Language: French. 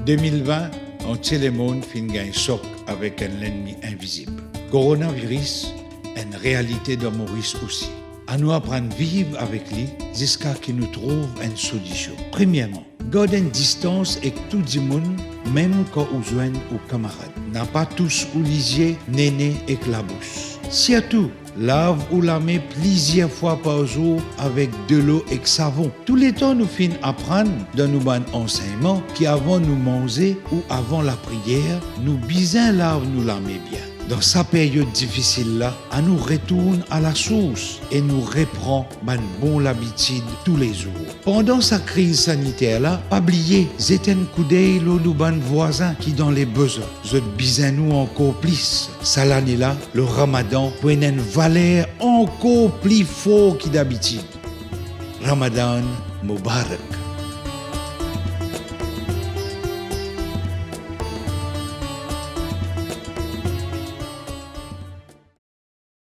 2020, entier le monde finit un choc avec un ennemi invisible. Coronavirus, une réalité de Maurice aussi. À nous apprendre à vivre avec lui jusqu'à ce qu'il nous trouve une solution. Premièrement, garder une distance avec tout le monde, même quand vous joignez aux camarades. N'a pas tous ou lisier, néné et la bouche. Surtout, lave ou la main plusieurs fois par jour avec de l'eau et savon. Tous les temps, nous finissons apprendre de nos bons enseignements qui avant nous manger ou avant la prière, nous bisons lave nous la main bien. Dans sa période difficile-là, on nous retourne à la source et nous reprend une bonne habitude tous les jours. Pendant sa crise sanitaire-là, pas oublier, jetez un coup d'œil nos bons voisins qui dans les besoins. Je bisons nous encore plus. Ça l'année-là, le Ramadan prend une valeur encore plus forte que d'habitude. Ramadan Mubarak.